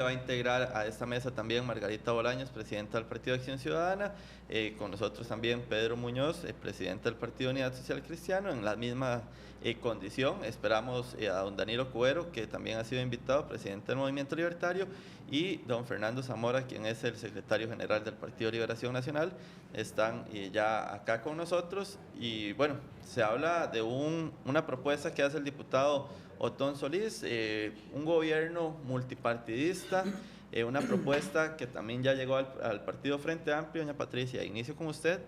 Va a integrar a esta mesa también Margarita Bolaños, presidenta del Partido Acción Ciudadana, con nosotros también Pedro Muñoz, presidente del Partido Unidad Social Cristiano, en la misma condición. Esperamos a don Danilo Cuero, que también ha sido invitado, presidente del Movimiento Libertario, y don Fernando Zamora, quien es el secretario general del Partido Liberación Nacional, están ya acá con nosotros. Y bueno, se habla de una propuesta que hace el diputado Otón Solís, un gobierno multipartidista, una propuesta que también ya llegó al Partido Frente Amplio. Doña Patricia, inicio con usted,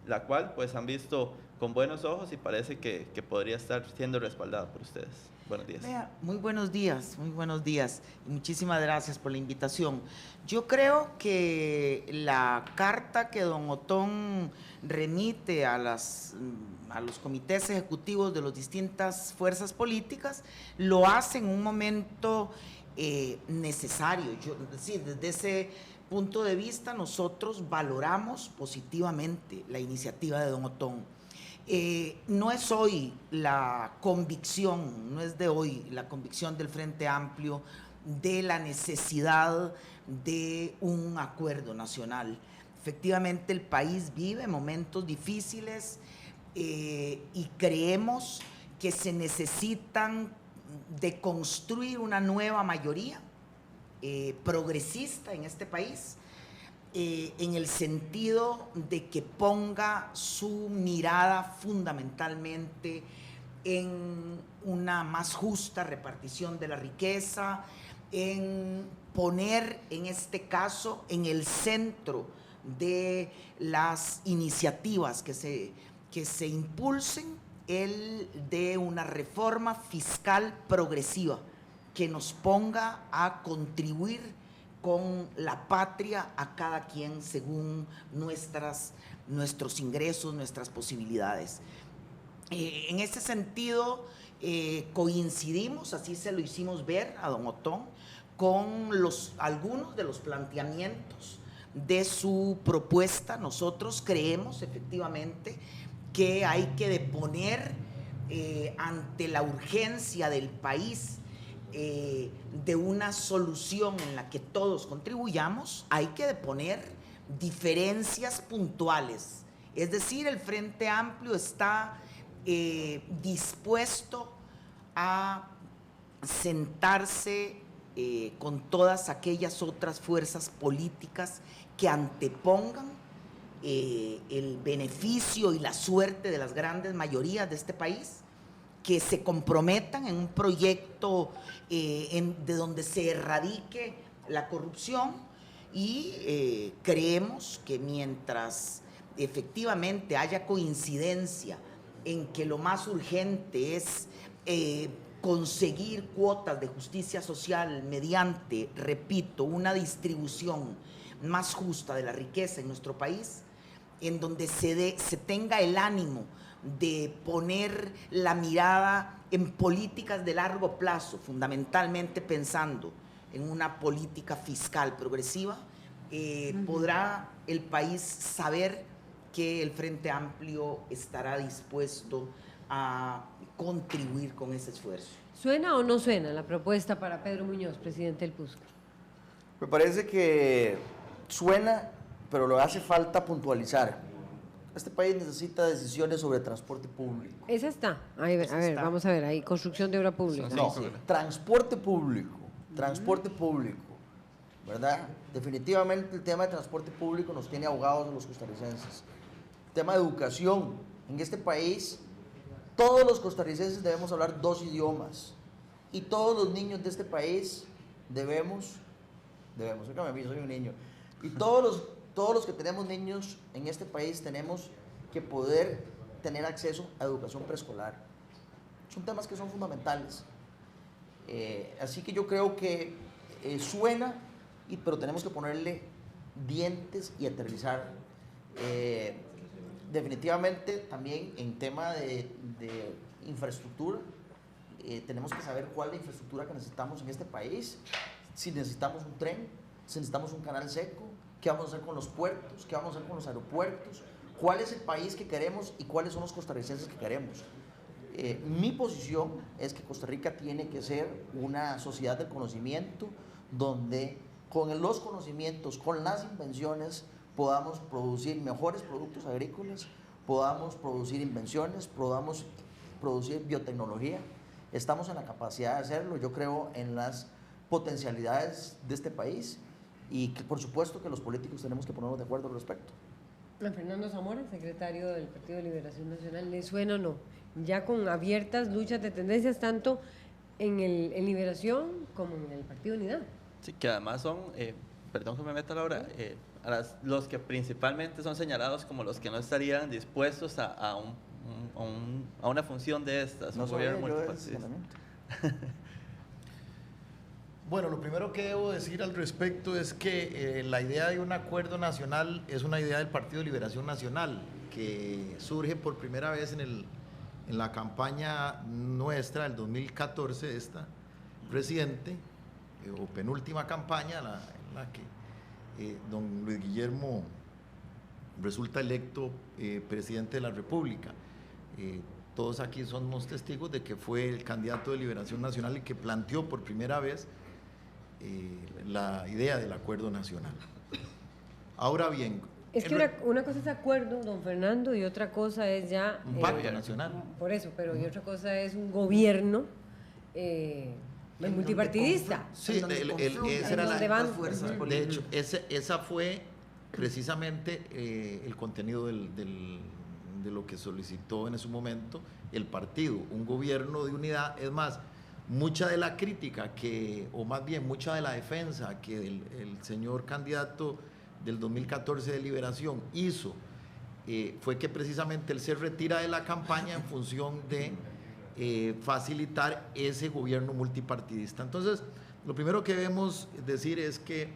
la cual pues han visto con buenos ojos y parece que podría estar siendo respaldada por ustedes. Buenos días. Muy buenos días y muchísimas gracias por la invitación. Yo creo que la carta que don Otón remite a los comités ejecutivos de las distintas fuerzas políticas lo hace en un momento necesario. Desde ese punto de vista nosotros valoramos positivamente la iniciativa de don Otón. No es hoy la convicción, no es de hoy la convicción del Frente Amplio de la necesidad de un acuerdo nacional. Efectivamente, el país vive momentos difíciles y creemos que se necesitan de construir una nueva mayoría progresista en este país, en el sentido de que ponga su mirada fundamentalmente en una más justa repartición de la riqueza, en poner en este caso en el centro de las iniciativas que se impulsen el de una reforma fiscal progresiva que nos ponga a contribuir con la patria a cada quien según nuestros ingresos, nuestras posibilidades. En ese sentido, coincidimos, así se lo hicimos ver a don Otón, con algunos de los planteamientos de su propuesta. Nosotros creemos efectivamente que hay que deponer ante la urgencia del país de una solución en la que todos contribuyamos, hay que deponer diferencias puntuales. Es decir, el Frente Amplio está dispuesto a sentarse con todas aquellas otras fuerzas políticas que antepongan el beneficio y la suerte de las grandes mayorías de este país, que se comprometan en un proyecto de donde se erradique la corrupción, y creemos que mientras efectivamente haya coincidencia en que lo más urgente es conseguir cuotas de justicia social mediante, repito, una distribución más justa de la riqueza en nuestro país, en donde se tenga el ánimo de poner la mirada en políticas de largo plazo, fundamentalmente pensando en una política fiscal progresiva, podrá el país saber que el Frente Amplio estará dispuesto a contribuir con ese esfuerzo. ¿Suena o no suena la propuesta para Pedro Muñoz, presidente del PUSC? Me parece que suena, pero le hace falta puntualizar. Este país necesita decisiones sobre transporte público. Esa está. A ver, vamos a ver, ahí, construcción de obra pública. No, transporte público, ¿verdad? Definitivamente el tema de transporte público nos tiene ahogados a los costarricenses. El tema de educación. En este país, todos los costarricenses debemos hablar 2 idiomas. Y todos los niños de este país debemos, oígame a mí, soy un niño. Y todos los que tenemos niños en este país tenemos que poder tener acceso a educación preescolar. Son temas que son fundamentales. Así que yo creo que suena, pero tenemos que ponerle dientes y aterrizar. Definitivamente también en tema de infraestructura, tenemos que saber cuál es la infraestructura que necesitamos en este país. Si necesitamos un tren, si necesitamos un canal seco, qué vamos a hacer con los puertos, qué vamos a hacer con los aeropuertos, cuál es el país que queremos y cuáles son los costarricenses que queremos. Mi posición es que Costa Rica tiene que ser una sociedad del conocimiento donde con los conocimientos, con las invenciones, podamos producir mejores productos agrícolas, podamos producir invenciones, podamos producir biotecnología. Estamos en la capacidad de hacerlo, yo creo en las potencialidades de este país y que por supuesto que los políticos tenemos que ponernos de acuerdo al respecto. A Fernando Zamora, secretario del Partido de Liberación Nacional, ¿le suena o no? Ya con abiertas luchas de tendencias tanto en Liberación como en el Partido Unidad. Sí, que además son, perdón que me meta ahora, los que principalmente son señalados como los que no estarían dispuestos a una función de estas, No un sabía gobierno yo ese multipartidista. señalamiento. Bueno, lo primero que debo decir al respecto es que la idea de un acuerdo nacional es una idea del Partido de Liberación Nacional, que surge por primera vez en la campaña nuestra del 2014 de esta presidente, o penúltima campaña, en la que don Luis Guillermo resulta electo presidente de la República. Todos aquí somos testigos de que fue el candidato de Liberación Nacional el que planteó por primera vez la idea del acuerdo nacional. Ahora bien, Es que una cosa es acuerdo, don Fernando, y otra cosa es ya... un pacto nacional. Por eso, pero y otra cosa es un gobierno multipartidista. Sí, esa era las fuerzas de políticas. hecho, esa fue precisamente el contenido de lo que solicitó en ese momento el partido, un gobierno de unidad. Es más, mucha de la crítica o más bien mucha de la defensa que el señor candidato del 2014 de Liberación hizo, fue que precisamente él se retira de la campaña en función de facilitar ese gobierno multipartidista. Entonces, lo primero que debemos decir es que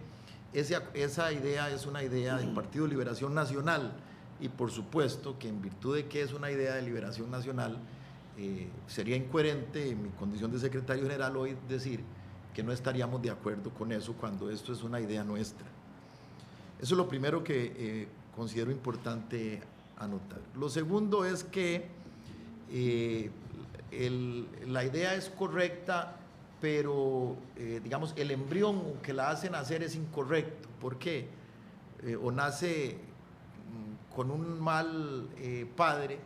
esa idea es una idea del Partido de Liberación Nacional, y por supuesto que en virtud de que es una idea de liberación nacional, sería incoherente en mi condición de secretario general hoy decir que no estaríamos de acuerdo con eso cuando esto es una idea nuestra. Eso es lo primero que considero importante anotar. Lo segundo es que la idea es correcta, pero digamos el embrión que la hace nacer es incorrecto. ¿Por qué? O nace con un mal padre,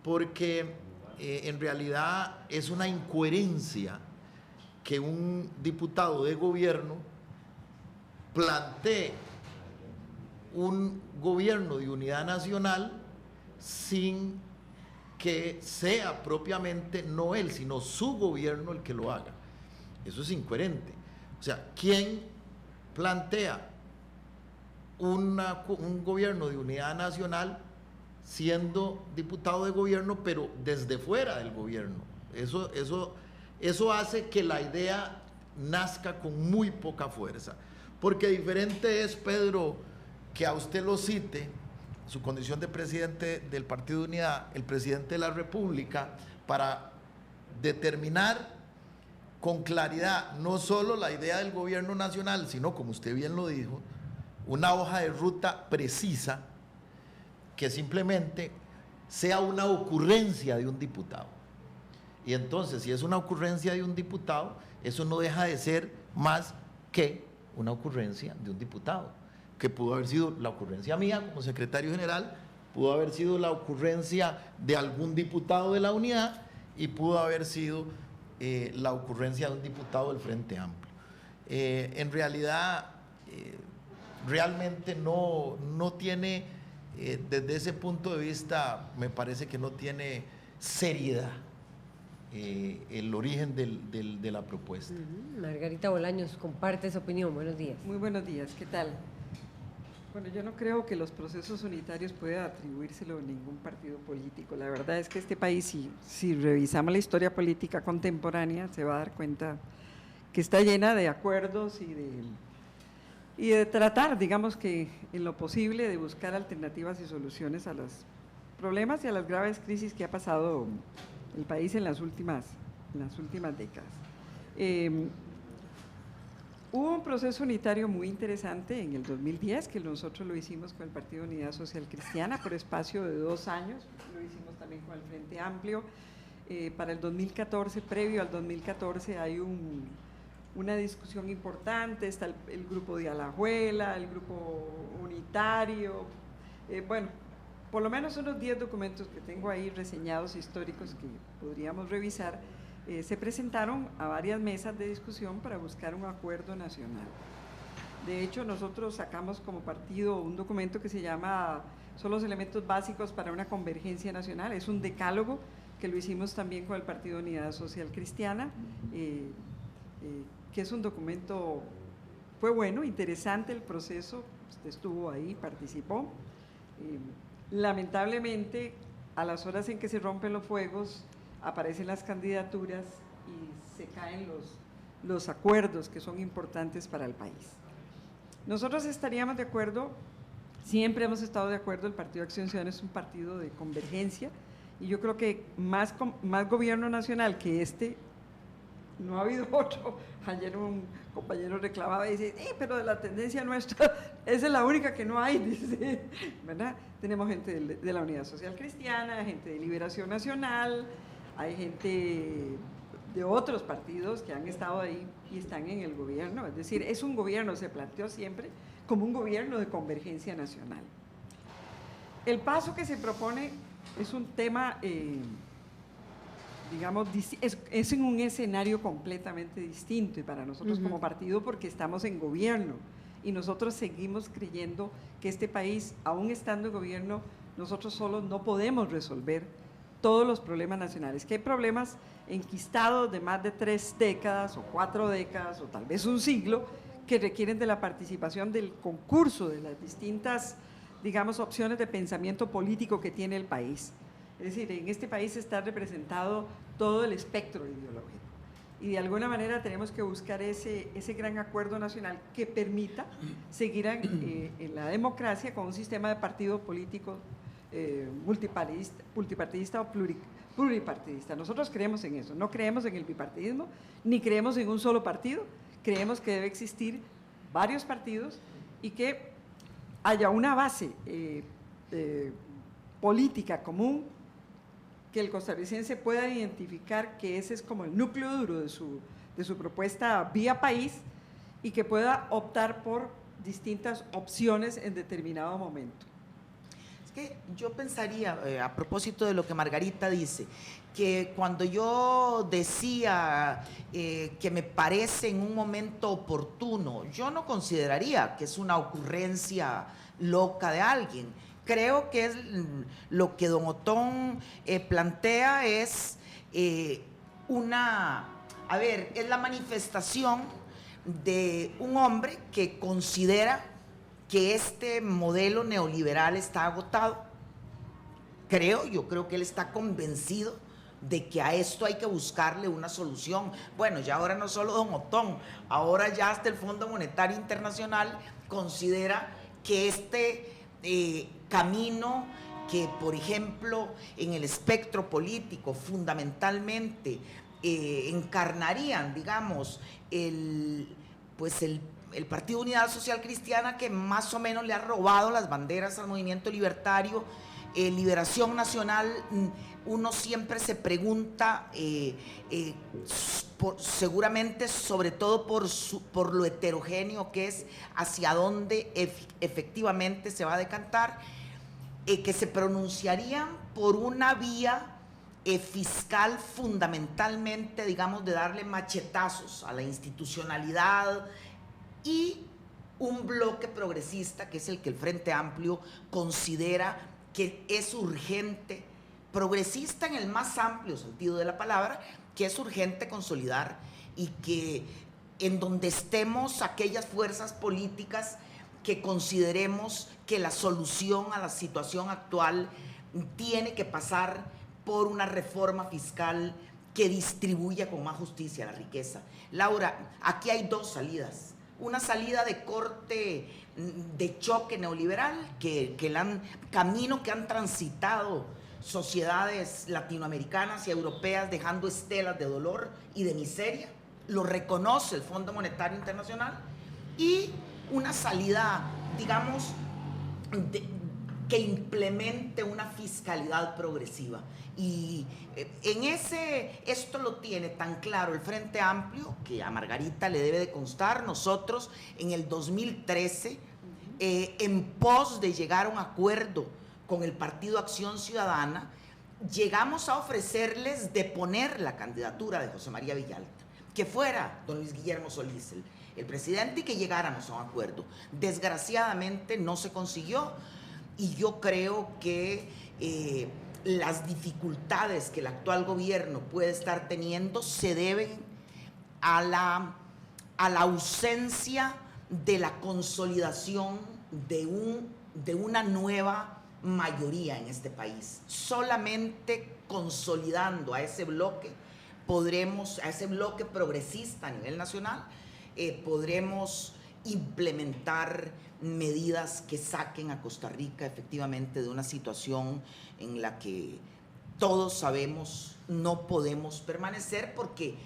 porque en realidad es una incoherencia que un diputado de gobierno plantee un gobierno de unidad nacional sin que sea propiamente no él, sino su gobierno el que lo haga. Eso es incoherente. O sea, ¿quién plantea un gobierno de unidad nacional siendo diputado de gobierno, pero desde fuera del gobierno? Eso hace que la idea nazca con muy poca fuerza. Porque diferente es, Pedro, que a usted lo cite, su condición de presidente del Partido de Unidad, el presidente de la República, para determinar con claridad no solo la idea del gobierno nacional, sino, como usted bien lo dijo, una hoja de ruta precisa que simplemente sea una ocurrencia de un diputado. Y entonces, si es una ocurrencia de un diputado, eso no deja de ser más que una ocurrencia de un diputado, que pudo haber sido la ocurrencia mía como secretario general, pudo haber sido la ocurrencia de algún diputado de la unidad y pudo haber sido la ocurrencia de un diputado del Frente Amplio. En realidad, realmente no tiene, desde ese punto de vista, me parece que no tiene seriedad el origen de la propuesta. Margarita Bolaños comparte esa opinión. Buenos días. Muy buenos días, ¿qué tal? Bueno, yo no creo que los procesos unitarios pueda atribuírselo a ningún partido político. La verdad es que este país, si revisamos la historia política contemporánea, se va a dar cuenta que está llena de acuerdos y de tratar, digamos que en lo posible, de buscar alternativas y soluciones a los problemas y a las graves crisis que ha pasado el país en las últimas décadas. Hubo un proceso unitario muy interesante en el 2010, que nosotros lo hicimos con el Partido de Unidad Social Cristiana por espacio de 2 años, lo hicimos también con el Frente Amplio. Para el 2014, previo al 2014, hay una discusión importante, está el grupo de Alajuela, el grupo unitario, bueno, por lo menos unos 10 documentos que tengo ahí reseñados históricos que podríamos revisar, se presentaron a varias mesas de discusión para buscar un acuerdo nacional. De hecho, nosotros sacamos como partido un documento que se llama Son los elementos básicos para una convergencia nacional. Es un decálogo que lo hicimos también con el Partido Unidad Social Cristiana, que es un documento, fue bueno, interesante el proceso, usted estuvo ahí, participó. Lamentablemente, a las horas en que se rompen los fuegos, aparecen las candidaturas y se caen los acuerdos que son importantes para el país. Nosotros estaríamos de acuerdo, siempre hemos estado de acuerdo, el Partido Acción Ciudadana es un partido de convergencia y yo creo que más gobierno nacional que este, no ha habido otro. Ayer un compañero reclamaba y dice, pero de la tendencia nuestra, esa es la única que no hay, dice, ¿verdad? Tenemos gente de la Unidad Social Cristiana, gente de Liberación Nacional, hay gente de otros partidos que han estado ahí y están en el gobierno, es decir, es un gobierno, se planteó siempre como un gobierno de convergencia nacional. El paso que se propone es un tema, digamos, es en un escenario completamente distinto y para nosotros como partido porque estamos en gobierno y nosotros seguimos creyendo que este país, aún estando en gobierno, nosotros solos no podemos resolver todos los problemas nacionales, que hay problemas enquistados de más de 3 décadas o 4 décadas o tal vez un siglo que requieren de la participación del concurso de las distintas, digamos, opciones de pensamiento político que tiene el país. Es decir, en este país está representado todo el espectro ideológico y de alguna manera tenemos que buscar ese gran acuerdo nacional que permita seguir en la democracia con un sistema de partidos políticos multipartidista o pluripartidista. Nosotros creemos en eso, no creemos en el bipartidismo, ni creemos en un solo partido, creemos que debe existir varios partidos y que haya una base política común, que el costarricense pueda identificar que ese es como el núcleo duro de su propuesta vía país y que pueda optar por distintas opciones en determinado momento. Que yo pensaría, a propósito de lo que Margarita dice, que cuando yo decía que me parece en un momento oportuno, yo no consideraría que es una ocurrencia loca de alguien. Creo que es lo que don Otón plantea es es la manifestación de un hombre que considera que este modelo neoliberal está agotado. Yo creo que él está convencido de que a esto hay que buscarle una solución. Bueno, ya ahora no solo don Otón, ahora ya hasta el Fondo Monetario Internacional considera que este camino que, por ejemplo, en el espectro político fundamentalmente encarnarían, digamos, el Partido Unidad Social Cristiana, que más o menos le ha robado las banderas al movimiento libertario, Liberación Nacional, uno siempre se pregunta, seguramente sobre todo por lo heterogéneo que es, hacia dónde efectivamente se va a decantar, que se pronunciarían por una vía fiscal fundamentalmente, digamos, de darle machetazos a la institucionalidad, y un bloque progresista que es el que el Frente Amplio considera que es urgente, progresista en el más amplio sentido de la palabra, que es urgente consolidar y que en donde estemos aquellas fuerzas políticas que consideremos que la solución a la situación actual tiene que pasar por una reforma fiscal que distribuya con más justicia la riqueza. Laura, aquí hay 2 salidas. Una salida de corte de choque neoliberal, camino que han transitado sociedades latinoamericanas y europeas dejando estelas de dolor y de miseria, lo reconoce el Fondo Monetario Internacional, y una salida, digamos, que implemente una fiscalidad progresiva. Y esto lo tiene tan claro el Frente Amplio, que a Margarita le debe de constar. Nosotros en el 2013, en pos de llegar a un acuerdo con el Partido Acción Ciudadana, llegamos a ofrecerles deponer la candidatura de José María Villalta, que fuera don Luis Guillermo Solís el presidente y que llegáramos a un acuerdo. Desgraciadamente no se consiguió, y yo creo que las dificultades que el actual gobierno puede estar teniendo se deben a la ausencia de la consolidación de una nueva mayoría en este país. Solamente consolidando a ese bloque progresista a nivel nacional, podremos implementar medidas que saquen a Costa Rica efectivamente de una situación en la que todos sabemos no podemos permanecer porque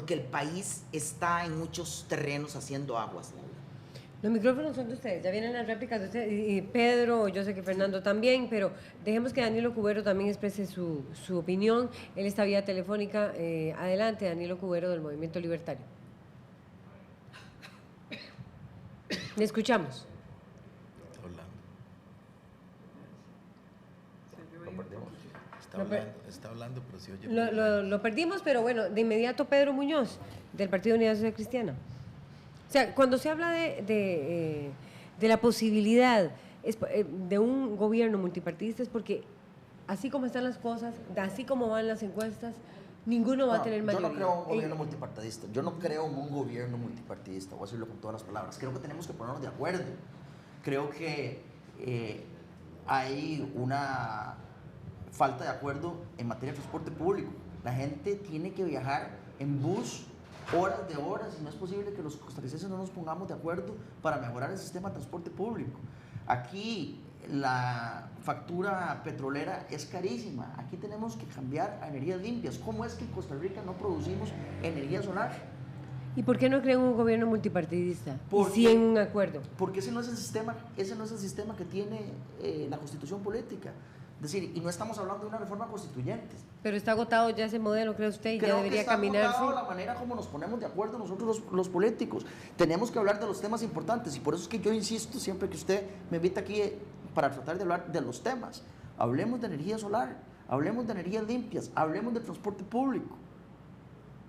el país está en muchos terrenos haciendo aguas. Los micrófonos son de ustedes, ya vienen las réplicas de ustedes, y Pedro, yo sé que Fernando también, pero dejemos que Danilo Cubero también exprese su opinión. Él está vía telefónica. Adelante, Danilo Cubero, del Movimiento Libertario. Le escuchamos. Está hablando, pero sí oye. Lo perdimos, pero bueno, de inmediato Pedro Muñoz, del Partido Unidad Social Cristiana. O sea, cuando se habla de la posibilidad de un gobierno multipartidista, es porque así como están las cosas, así como van las encuestas, ninguno va a tener mayoría. Yo no creo en un gobierno multipartidista. Yo no creo en un gobierno multipartidista, voy a decirlo con todas las palabras. Creo que tenemos que ponernos de acuerdo. Creo que hay una falta de acuerdo en materia de transporte público. La gente tiene que viajar en bus horas de horas y no es posible que los costarricenses no nos pongamos de acuerdo para mejorar el sistema de transporte público. Aquí la factura petrolera es carísima. Aquí tenemos que cambiar a energías limpias. ¿Cómo es que en Costa Rica no producimos energía solar? ¿Y por qué no creen un gobierno multipartidista? Y sí en un acuerdo. Porque ese no es el sistema que tiene la Constitución política. Es decir, y no estamos hablando de una reforma constituyente. Pero está agotado ya ese modelo, ¿cree usted? Y ya debería caminarse. Creo que está agotado la manera como nos ponemos de acuerdo nosotros los políticos. Tenemos que hablar de los temas importantes y por eso es que yo insisto siempre que usted me invita aquí para tratar de hablar de los temas. Hablemos de energía solar, hablemos de energías limpias, hablemos de transporte público,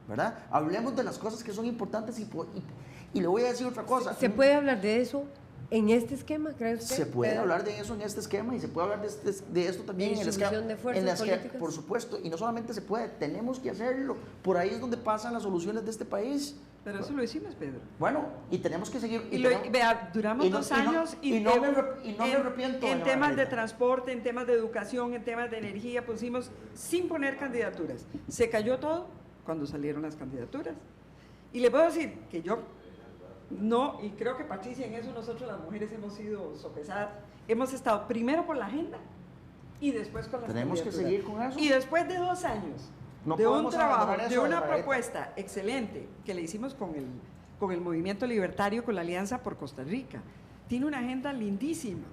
¿verdad? Hablemos de las cosas que son importantes y le voy a decir otra cosa. ¿Se puede hablar de eso en este esquema, cree usted? Se puede hablar de eso en este esquema y se puede hablar de esto también en el esquema. ¿De fuerzas políticas? Por supuesto, y no solamente se puede, tenemos que hacerlo. Por ahí es donde pasan las soluciones de este país. Pero eso lo hicimos, Pedro. Bueno, y tenemos que seguir. Vea, duramos 2 años y no me arrepiento. En temas de transporte, en temas de educación, en temas de energía, pusimos sin poner candidaturas. Se cayó todo cuando salieron las candidaturas. Y le puedo decir que yo no, y creo que Patricia, en eso nosotros las mujeres hemos sido sopesadas, hemos estado primero por la agenda y después con las Tenemos que seguir con eso. Y después de 2 años de un trabajo, de una propuesta excelente que le hicimos con el Movimiento Libertario, con la Alianza por Costa Rica, tiene una agenda lindísima.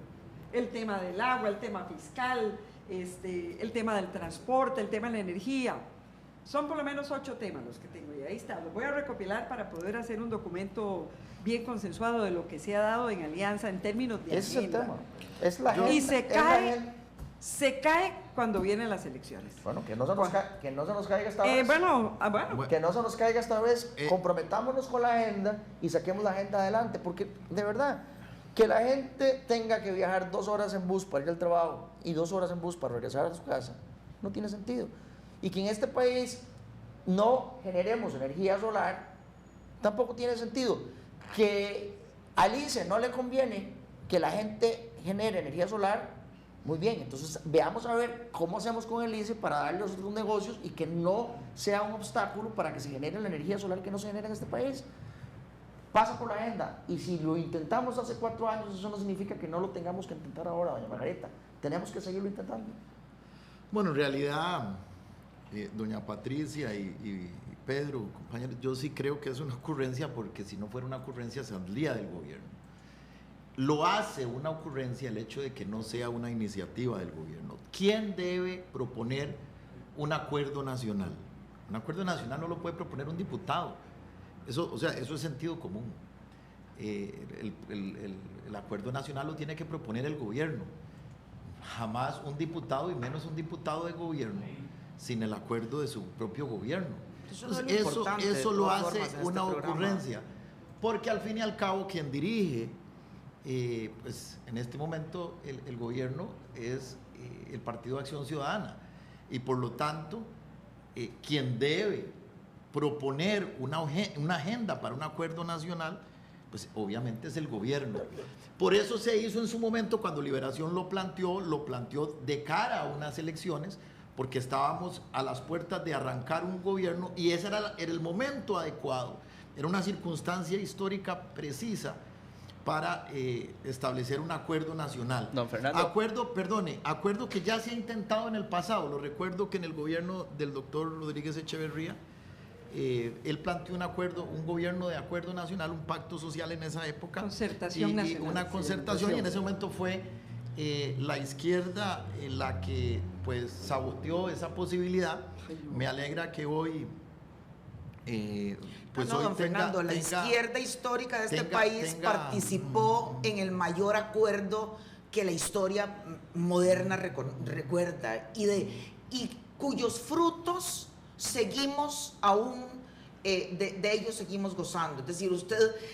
El tema del agua, el tema fiscal, el tema del transporte, el tema de la energía. Son por lo menos 8 temas los que tengo y ahí está. Los voy a recopilar para poder hacer un documento bien consensuado de lo que se ha dado en alianza en términos de agenda. Es el tema. Es la agenda. Y se cae cuando vienen las elecciones. Bueno, que no se nos caiga esta vez. Que no se nos caiga esta vez. Comprometámonos con la agenda y saquemos la agenda adelante. Porque, de verdad, que la gente tenga que viajar 2 horas en bus para ir al trabajo y 2 horas en bus para regresar a su casa, no tiene sentido. Y que en este país no generemos energía solar, tampoco tiene sentido. Que al ICE no le conviene que la gente genere energía solar, muy bien, entonces veamos a ver cómo hacemos con el ICE para darle a los otros negocios y que no sea un obstáculo para que se genere la energía solar que no se genera en este país. Pasa por la agenda, y si lo intentamos hace 4 años, eso no significa que no lo tengamos que intentar ahora, doña Margarita. Tenemos que seguirlo intentando. Bueno, en realidad, doña Patricia y Pedro, compañeros, yo sí creo que es una ocurrencia, porque si no fuera una ocurrencia saldría del gobierno. lo hace una ocurrencia el hecho de que no sea una iniciativa del gobierno. ¿Quién debe proponer un acuerdo nacional? Un acuerdo nacional no lo puede proponer un diputado. Eso es sentido común. El acuerdo nacional lo tiene que proponer el gobierno. Jamás un diputado, y menos un diputado de gobierno, sin el acuerdo de su propio gobierno. Eso lo hace una ocurrencia. Porque al fin y al cabo quien dirige, pues en este momento el gobierno es el Partido de Acción Ciudadana. Y por lo tanto, quien debe proponer una agenda para un acuerdo nacional, pues obviamente es el gobierno. Por eso se hizo en su momento, cuando Liberación lo planteó de cara a unas elecciones, porque estábamos a las puertas de arrancar un gobierno y ese era el momento adecuado, era una circunstancia histórica precisa para establecer un acuerdo nacional. Don Fernando. Acuerdo que ya se ha intentado en el pasado. Lo recuerdo que en el gobierno del doctor Rodríguez Echeverría, él planteó un gobierno de acuerdo nacional, un pacto social en esa época. Concertación nacional. Una concertación, y en ese momento fue la izquierda la que pues saboteó esa posibilidad. Me alegra que hoy pues no, don Fernando, la izquierda histórica de este país participó en el mayor acuerdo que la historia moderna recuerda y cuyos frutos seguimos aún, de ellos seguimos gozando. Es decir,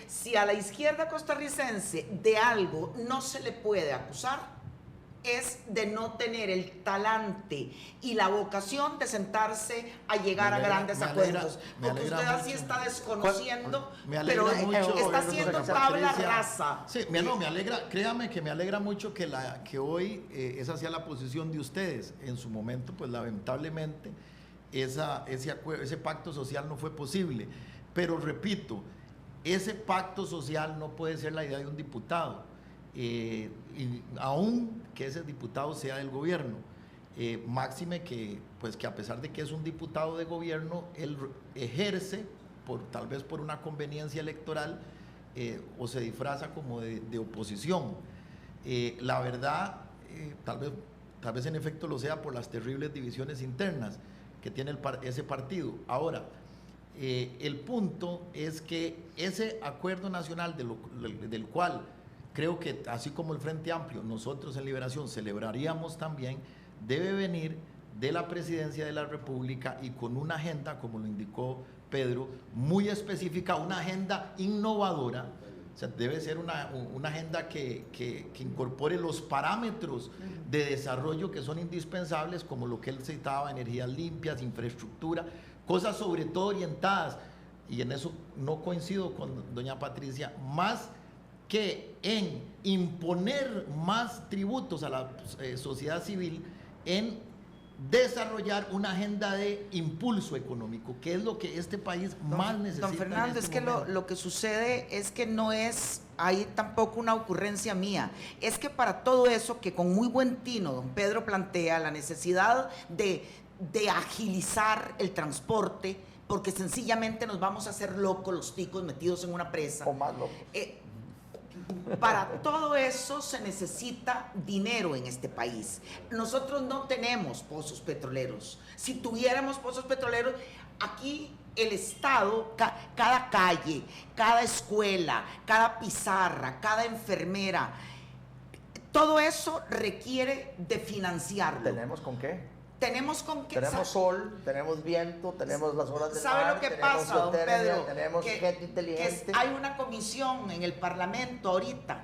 si a la izquierda costarricense de algo no se le puede acusar, es de no tener el talante y la vocación de sentarse a llegar a grandes acuerdos. Porque usted así está desconociendo, pero está haciendo tabla rasa. Sí, me alegra, créame que me alegra mucho que hoy esa sea la posición de ustedes. En su momento, pues lamentablemente, ese pacto social no fue posible. Pero repito, ese pacto social no puede ser la idea de un diputado. Y aún que ese diputado sea del gobierno, máxime que a pesar de que es un diputado de gobierno, él ejerce tal vez por una conveniencia electoral, o se disfraza como de oposición. La verdad, tal vez en efecto lo sea por las terribles divisiones internas que tiene ese partido. Ahora, el punto es que ese acuerdo nacional del cual creo que, así como el Frente Amplio, nosotros en Liberación celebraríamos también, debe venir de la Presidencia de la República y con una agenda, como lo indicó Pedro, muy específica, una agenda innovadora. O sea, debe ser una agenda que incorpore los parámetros de desarrollo que son indispensables, como lo que él citaba: energías limpias, infraestructura, cosas sobre todo orientadas, y en eso no coincido con doña Patricia, más que en imponer más tributos a la sociedad civil, en desarrollar una agenda de impulso económico, que es lo que este país más necesita. Don Fernando, es que lo que sucede es que no es ahí tampoco una ocurrencia mía, es que para todo eso que con muy buen tino don Pedro plantea, la necesidad de agilizar el transporte, porque sencillamente nos vamos a hacer locos los ticos metidos en una presa. O más locos. Para todo eso se necesita dinero en este país. Nosotros no tenemos pozos petroleros. Si tuviéramos pozos petroleros, aquí el Estado, cada calle, cada escuela, cada pizarra, cada enfermera, todo eso requiere de financiarlo. ¿Tenemos con qué? Tenemos con qué. Tenemos sol, tenemos viento, tenemos las horas de ¿Sabe mar, lo que tenemos pasa, don geotérmica, Pedro? tenemos gente inteligente. Hay una comisión en el Parlamento ahorita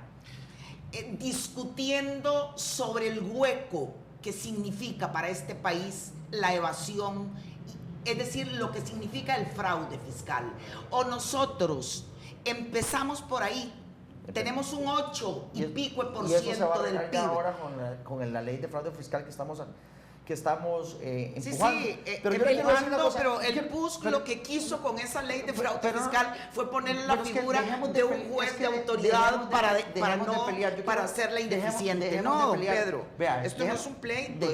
discutiendo sobre el hueco que significa para este país la evasión, es decir, lo que significa el fraude fiscal. O nosotros empezamos por ahí. Tenemos un 8 y pico de por ciento y eso se va a del PIB. ahora con la ley de fraude fiscal que estamos empujando. Sí, pero el PUSC lo que quiso con esa ley de fraude fiscal fue ponerle la figura de un juez de autoridad para hacerla ineficiente. No, Pedro, esto no es un pleito,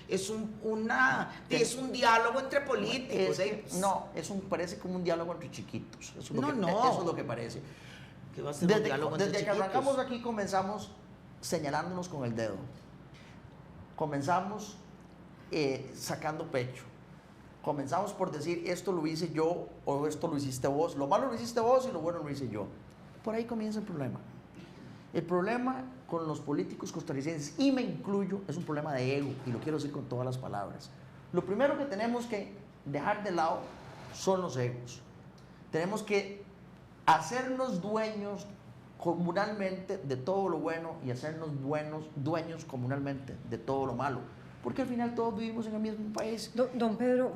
es un diálogo entre políticos. No, parece como un diálogo entre chiquitos. Eso es lo que parece. Que va a ser un diálogo entre desde que chiquitos. arrancamos aquí comenzamos señalándonos con el dedo. Comenzamos sacando pecho. Comenzamos por decir, esto lo hice yo o esto lo hiciste vos. Lo malo lo hiciste vos y lo bueno lo hice yo. Por ahí comienza el problema. El problema con los políticos costarricenses, y me incluyo, es un problema de ego, y lo quiero decir con todas las palabras. Lo primero que tenemos que dejar de lado son los egos. Tenemos que hacernos dueños comunalmente de todo lo bueno y hacernos dueños comunalmente de todo lo malo. Porque al final todos vivimos en el mismo país. Don Pedro,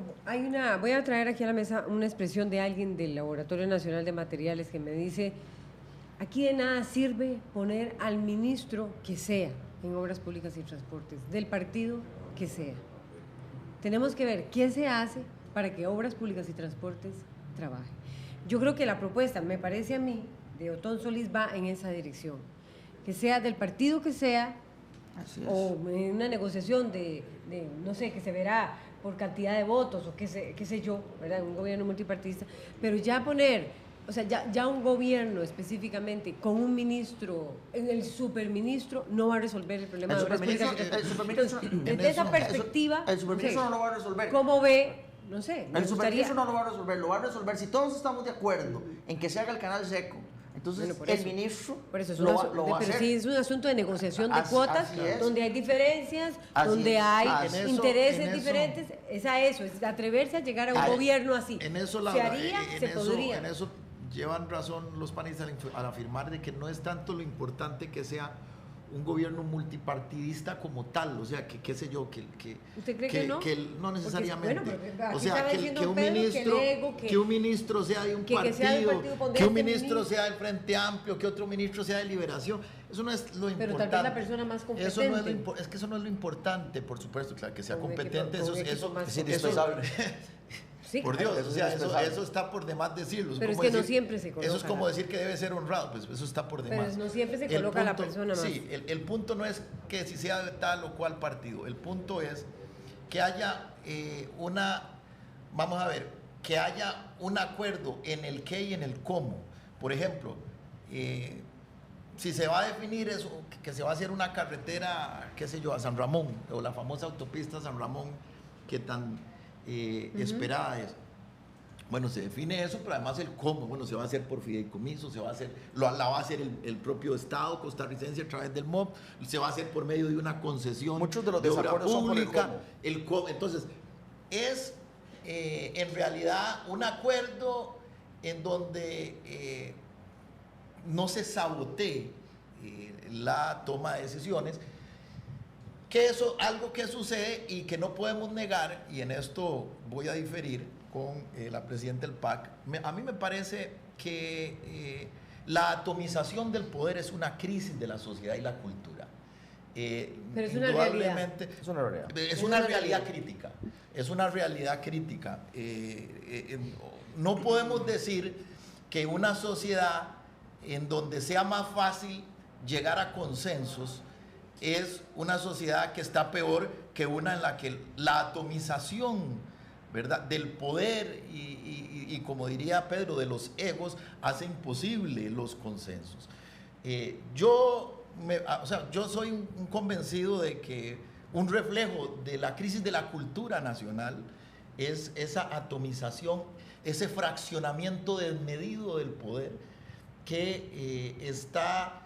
voy a traer aquí a la mesa una expresión de alguien del Laboratorio Nacional de Materiales que me dice: aquí de nada sirve poner al ministro que sea en Obras Públicas y Transportes, del partido que sea. Tenemos que ver qué se hace para que Obras Públicas y Transportes trabaje. Yo creo que la propuesta, me parece a mí, de Otón Solís va en esa dirección. Que sea del partido que sea, o en una negociación de, no sé, que se verá por cantidad de votos o qué sé yo, ¿verdad? Un gobierno multipartidista, pero ya poner, o sea, ya un gobierno específicamente con un ministro, el superministro, no va a resolver el problema de Obras Públicas. Desde esa perspectiva, el superministro no lo va a resolver. ¿Cómo ve? No sé. El superministro no lo va a resolver, lo va a resolver si todos estamos de acuerdo en que se haga el canal seco. Entonces, bueno, el ministro por eso lo va a pero hacer. sí es un asunto de negociación de cuotas, así donde hay diferencias, Así donde es. hay En eso- intereses en eso- diferentes. Es atreverse a llegar a un gobierno así. En eso, se haría, se podría. En eso llevan razón los panistas al afirmar de que no es tanto lo importante que sea un gobierno multipartidista como tal, o sea, que qué sé yo, ¿Usted cree que no? No necesariamente. Porque, bueno, aquí o sea, estaba que diciendo un Pedro ministro, que el ego, que un ministro sea de un que partido, sea del partido que un pondrá ministro este sea del Frente Amplio, que otro ministro sea de Liberación, eso no es lo importante. Pero tal vez la persona más Eso no es, competente. es que eso no es lo importante, por supuesto, claro, que sea Con un competente, equipo- con un eso equipo más Es eso- indispensable. Sí, por Dios, eso o sea, es indispensable. eso está por demás decirlo. Pero es como que no siempre se coloca Eso es como la- decir que debe ser honrado, pues eso está por demás. Pero no siempre se El coloca la persona más. Sí, el punto no es que si sea de tal o cual partido, el punto es que haya vamos a ver, que haya un acuerdo en el qué y en el cómo. Por ejemplo, si se va a definir eso, que se va a hacer una carretera, qué sé yo, a San Ramón, o la famosa autopista San Ramón, que tan esperada es. Bueno, se define eso, pero además el cómo. Bueno, se va a hacer por fideicomiso, la va a hacer el propio Estado costarricense a través del MOP, se va a hacer por medio de una concesión. Muchos de los obra desacuerdos son por el pública. cómo. Entonces, es en realidad un acuerdo en donde no se sabotee la toma de decisiones, que eso algo que sucede y que no podemos negar, y en esto voy a diferir con la presidenta del PAC. A mí me parece que la atomización del poder es una crisis de la sociedad y la cultura. Pero es una Indudablemente, Es una realidad. es una realidad crítica. Es una realidad crítica. No podemos decir que una sociedad en donde sea más fácil llegar a consensos es una sociedad que está peor que una en la que la atomización, ¿verdad?, del poder y como diría Pedro, de los egos, hace imposible los consensos. Yo soy un convencido de que un reflejo de la crisis de la cultura nacional es esa atomización, ese fraccionamiento desmedido del poder que está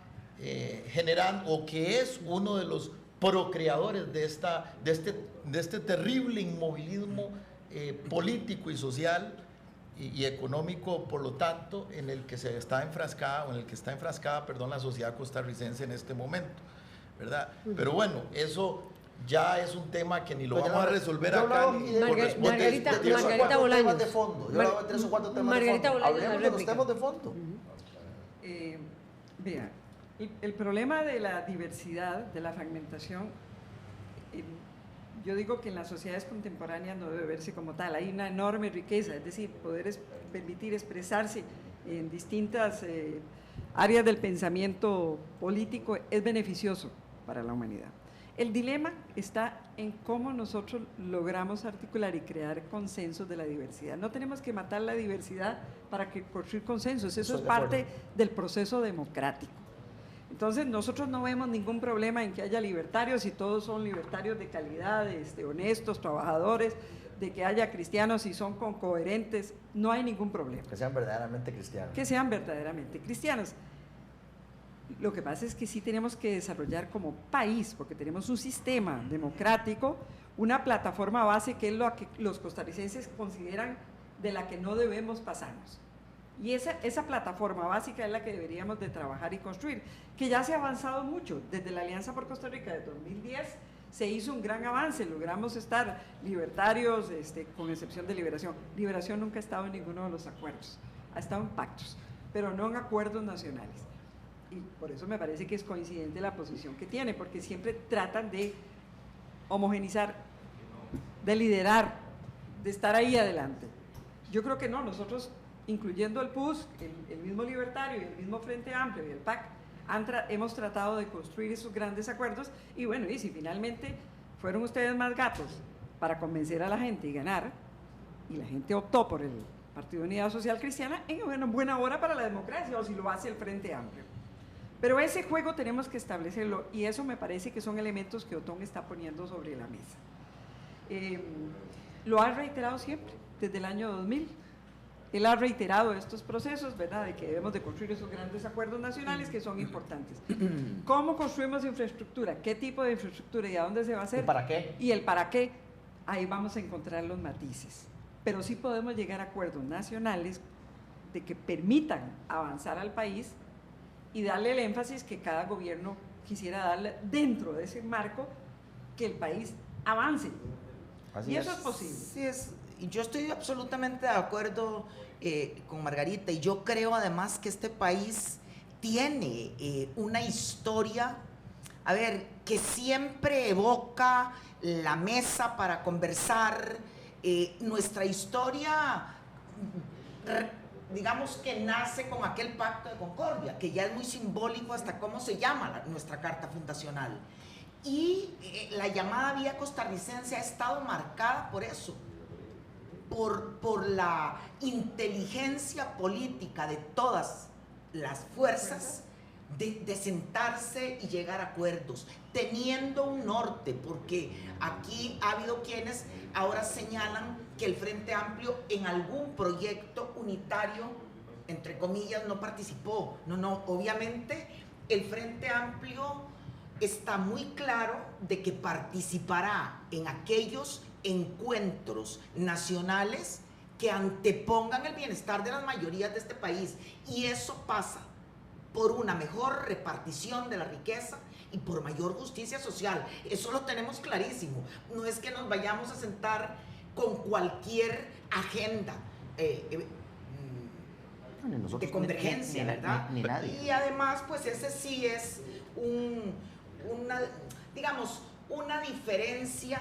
generando, o que es uno de los procreadores de este terrible inmovilismo político y social y económico, por lo tanto, en el que está enfrascada la sociedad costarricense en este momento, ¿verdad? Pero bueno, eso ya es un tema que ni lo vamos a resolver Yo acá. hablaba aquí de Margarita tres o cuatro Bolaños. temas de fondo. Yo hablaba de 3 o 4 temas Margarita de fondo. Bolaños, Hablemos la de los réplica. temas de fondo. Vea, el problema de la diversidad, de la fragmentación, yo digo que en las sociedades contemporáneas no debe verse como tal. Hay una enorme riqueza, es decir, permitir expresarse en distintas áreas del pensamiento político es beneficioso para la humanidad. El dilema está en cómo nosotros logramos articular y crear consensos de la diversidad. No tenemos que matar la diversidad para construir consensos, eso es parte del proceso democrático. Entonces nosotros no vemos ningún problema en que haya libertarios y todos son libertarios de calidad, honestos, trabajadores, de que haya cristianos y son coherentes, no hay ningún problema. Que sean verdaderamente cristianos. Que sean verdaderamente cristianos. Lo que pasa es que sí tenemos que desarrollar como país, porque tenemos un sistema democrático, una plataforma base que es lo que los costarricenses consideran de la que no debemos pasarnos. Y esa plataforma básica es la que deberíamos de trabajar y construir, que ya se ha avanzado mucho. Desde la Alianza por Costa Rica de 2010 se hizo un gran avance, logramos estar libertarios, con excepción de Liberación. Liberación nunca ha estado en ninguno de los acuerdos, ha estado en pactos, pero no en acuerdos nacionales. Y por eso me parece que es coincidente la posición que tiene, porque siempre tratan de homogenizar, de liderar, de estar ahí adelante. Yo creo que no, nosotros, incluyendo el PUS, el mismo Libertario y el mismo Frente Amplio y el PAC, hemos tratado de construir esos grandes acuerdos y bueno, y si finalmente fueron ustedes más gatos para convencer a la gente y ganar, y la gente optó por el Partido de Unidad Social Cristiana, en buena hora para la democracia, o si lo hace el Frente Amplio. Pero ese juego tenemos que establecerlo y eso me parece que son elementos que Otón está poniendo sobre la mesa. Lo ha reiterado siempre, desde el año 2000. Él ha reiterado estos procesos, ¿verdad?, de que debemos de construir esos grandes acuerdos nacionales que son importantes. ¿Cómo construimos infraestructura? ¿Qué tipo de infraestructura y a dónde se va a hacer? ¿Y para qué? Y el para qué, ahí vamos a encontrar los matices. Pero sí podemos llegar a acuerdos nacionales de que permitan avanzar al país y darle el énfasis que cada gobierno quisiera darle dentro de ese marco, que el país avance. Y eso es posible. Sí, y yo estoy absolutamente de acuerdo con Margarita, y yo creo además que este país tiene una historia, a ver, que siempre evoca la mesa para conversar. Nuestra historia, digamos que nace con aquel pacto de concordia, que ya es muy simbólico hasta cómo se llama nuestra carta fundacional. Y la llamada vía costarricense ha estado marcada por eso, por la inteligencia política de todas las fuerzas de sentarse y llegar a acuerdos, teniendo un norte, porque aquí ha habido quienes ahora señalan que el Frente Amplio en algún proyecto unitario, entre comillas, no participó. No, obviamente el Frente Amplio está muy claro de que participará en aquellos encuentros nacionales que antepongan el bienestar de las mayorías de este país, y eso pasa por una mejor repartición de la riqueza y por mayor justicia social. Eso lo tenemos clarísimo. No es que nos vayamos a sentar con cualquier agenda de convergencia, ¿verdad? Ni nadie. Y además, pues ese sí es una diferencia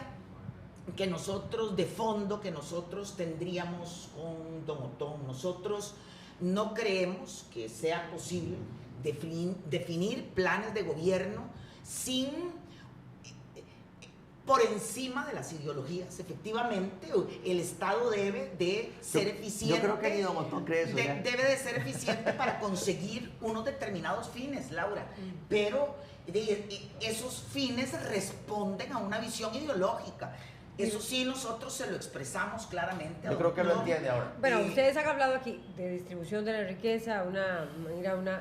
que nosotros, de fondo, que nosotros tendríamos con don Otón. Nosotros no creemos que sea posible definir planes de gobierno por encima de las ideologías. Efectivamente, el Estado debe de ser eficiente. Yo creo que ni don Otón cree eso. Debe de ser eficiente para conseguir unos determinados fines, Laura. Pero esos fines responden a una visión ideológica. Eso sí, nosotros se lo expresamos claramente. Yo creo que lo entiende ahora. Bueno, ustedes han hablado aquí de distribución de la riqueza,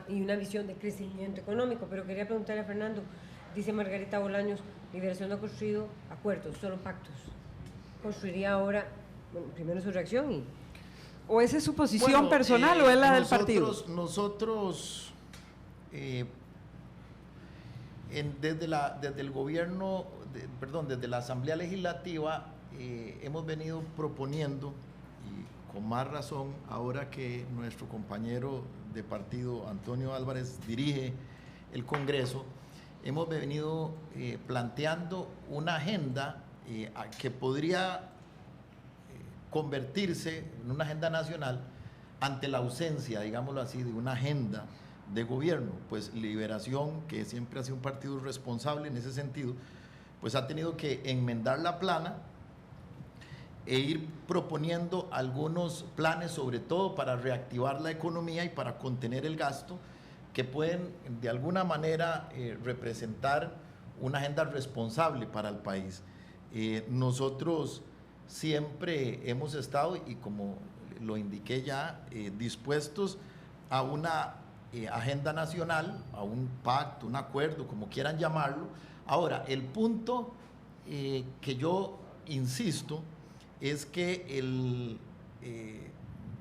y una visión de crecimiento económico, pero quería preguntarle a Fernando, dice Margarita Bolaños, Liberación no ha construido acuerdos, solo pactos. ¿Construiría ahora, bueno, primero su reacción ¿O esa es su posición personal o es la del partido? Nosotros, desde el gobierno, desde la Asamblea Legislativa, hemos venido proponiendo, y con más razón ahora que nuestro compañero de partido, Antonio Álvarez, dirige el Congreso, hemos venido planteando una agenda que podría convertirse en una agenda nacional ante la ausencia, digámoslo así, de una agenda de gobierno. Pues Liberación, que siempre ha sido un partido responsable en ese sentido, pues ha tenido que enmendar la plana e ir proponiendo algunos planes, sobre todo para reactivar la economía y para contener el gasto, que pueden de alguna manera representar una agenda responsable para el país. Nosotros siempre hemos estado, y como lo indiqué ya, dispuestos a una agenda nacional, a un pacto, un acuerdo, como quieran llamarlo. Ahora, el punto que yo insisto es que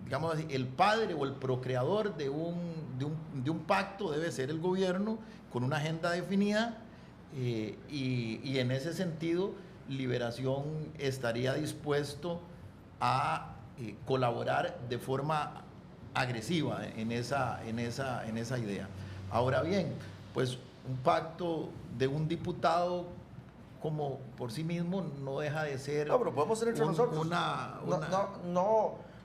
digamos así, el padre o el procreador de un pacto debe ser el gobierno con una agenda definida, y en ese sentido Liberación estaría dispuesto a colaborar de forma agresiva en esa idea. Ahora bien, pues un pacto de un diputado como por sí mismo no deja de ser... No, pero podemos ser entre nosotros.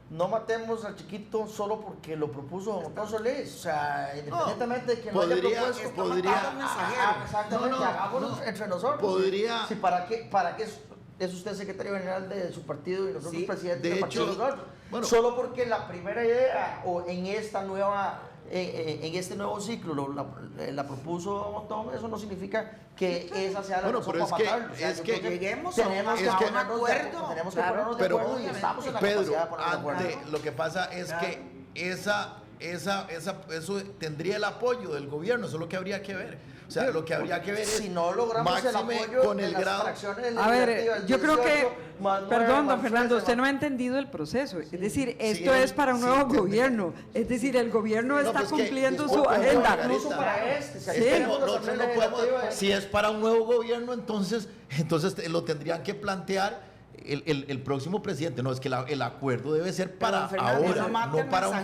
No matemos al chiquito solo porque lo propuso Don Solís. O sea, independientemente de que no haya propuesto, exactamente, hagámoslo entre nosotros. Podría... Sí, ¿para qué es usted secretario general de su partido y nosotros presidente del partido de nosotros? Bueno, solo porque la primera idea, o en esta nueva... en este nuevo ciclo la propuso Montón, eso no significa que esa sea la razón para matarlo. O sea, es que lleguemos tenemos que a un acuerdo. Tenemos que ponernos de acuerdo y estamos en la capacidad de ponernos de acuerdo. Lo que pasa es que eso tendría el apoyo del gobierno, eso es lo que habría que ver. O sea, lo que habría que ver es, si no logramos el apoyo con el de las grado... fracciones A ver, legislativas, yo creo 18, que, más 9, perdón, más don Fernando, 13, usted no ha entendido el proceso. Es decir, esto sí, es para un sí, nuevo entendí. gobierno. Es decir, el gobierno está pues que, cumpliendo su disculpe, agenda. incluso para este. Es que nosotros no podemos, si es para un nuevo gobierno, entonces lo tendrían que plantear el próximo presidente. No, es que el acuerdo debe ser para ahora, no para un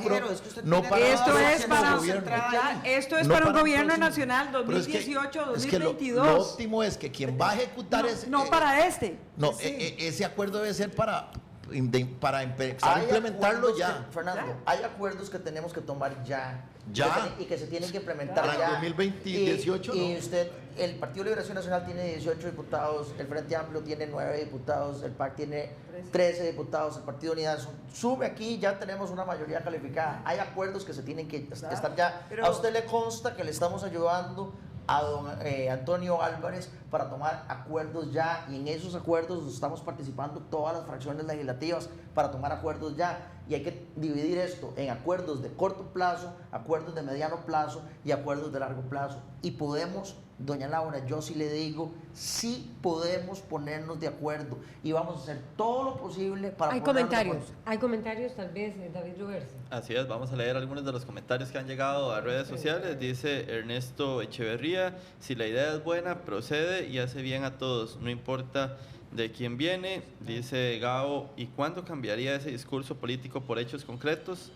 Esto es para un gobierno próximo. nacional Pero es que- 2018, es que 2022. lo óptimo es que quien va a ejecutar para este. No, ese acuerdo debe ser para empezar a implementarlo ya. Fernando, hay acuerdos que tenemos que tomar ya. Ya. Y que se tienen que implementar Para ya. 2018, y ¿no? usted, el Partido de Liberación Nacional tiene 18 diputados, el Frente Amplio tiene 9 diputados, el PAC tiene 13 diputados, el Partido Unidad sube aquí, ya tenemos una mayoría calificada. Hay acuerdos que se tienen que estar ya. A usted le consta que le estamos ayudando a don Antonio Álvarez para tomar acuerdos ya, y en esos acuerdos estamos participando todas las fracciones legislativas para tomar acuerdos ya, y hay que dividir esto en acuerdos de corto plazo, acuerdos de mediano plazo y acuerdos de largo plazo. Y podemos, doña Laura, yo sí le digo, sí podemos ponernos de acuerdo y vamos a hacer todo lo posible para Hay ponernos de comentarios, acuerdo. hay comentarios tal vez, David Roversi. Así es, vamos a leer algunos de los comentarios que han llegado a redes sociales. Dice Ernesto Echeverría: si la idea es buena, procede y hace bien a todos, no importa de quién viene. Dice Gao: ¿y cuándo cambiaría ese discurso político por hechos concretos?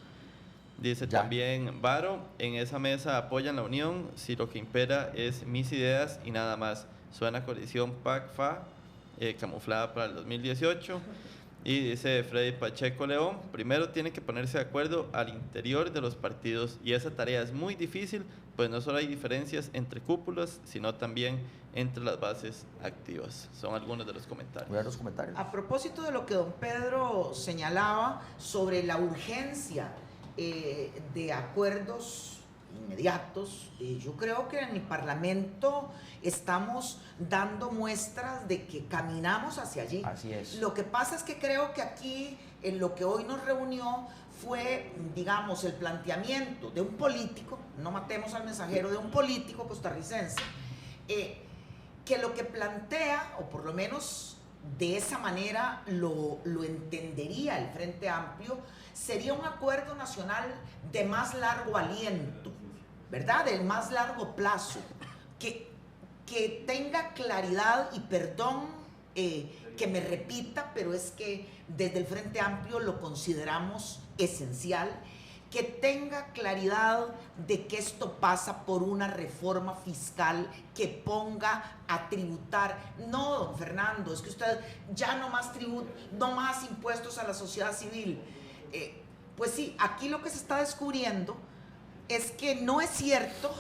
Dice Ya. también Varo: en esa mesa apoyan la unión, si lo que impera es mis ideas y nada más. Suena coalición PAC-FA, camuflada para el 2018. Y dice Freddy Pacheco León: primero tiene que ponerse de acuerdo al interior de los partidos, y esa tarea es muy difícil, pues no solo hay diferencias entre cúpulas, sino también entre las bases activas. Son algunos de los comentarios. Voy a ver los comentarios. A propósito de lo que don Pedro señalaba sobre la urgencia de acuerdos inmediatos, yo creo que en el Parlamento estamos dando muestras de que caminamos hacia allí. Así es. Lo que pasa es que creo que aquí, en lo que hoy nos reunió, fue, digamos, el planteamiento de un político, no matemos al mensajero, de un político costarricense, que lo que plantea, o por lo menos de esa manera lo entendería el Frente Amplio, sería un acuerdo nacional de más largo aliento, ¿verdad? Del más largo plazo, que tenga claridad, y perdón que me repita, pero es que desde el Frente Amplio lo consideramos esencial, que tenga claridad de que esto pasa por una reforma fiscal que ponga a tributar. No, don Fernando, es que usted ya no más no más impuestos a la sociedad civil. Pues sí, aquí lo que se está descubriendo es que no es cierto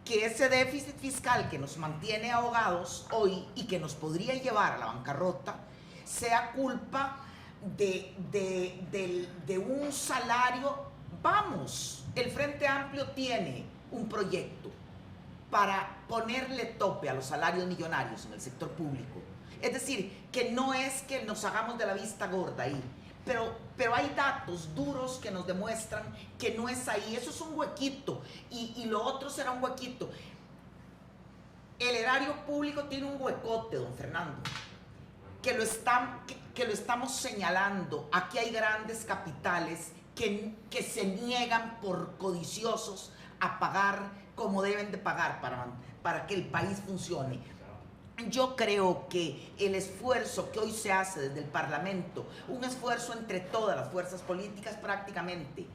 que ese déficit fiscal que nos mantiene ahogados hoy y que nos podría llevar a la bancarrota sea culpa de un salario. Vamos, el Frente Amplio tiene un proyecto para ponerle tope a los salarios millonarios en el sector público. Es decir, que no es que nos hagamos de la vista gorda ahí, pero hay datos duros que nos demuestran que no es ahí. Eso es un huequito y lo otro será un huequito. El erario público tiene un huecote, don Fernando, que lo estamos señalando. Aquí hay grandes capitales que se niegan por codiciosos a pagar como deben de pagar para que el país funcione. Yo creo que el esfuerzo que hoy se hace desde el Parlamento, un esfuerzo entre todas las fuerzas políticas prácticamente,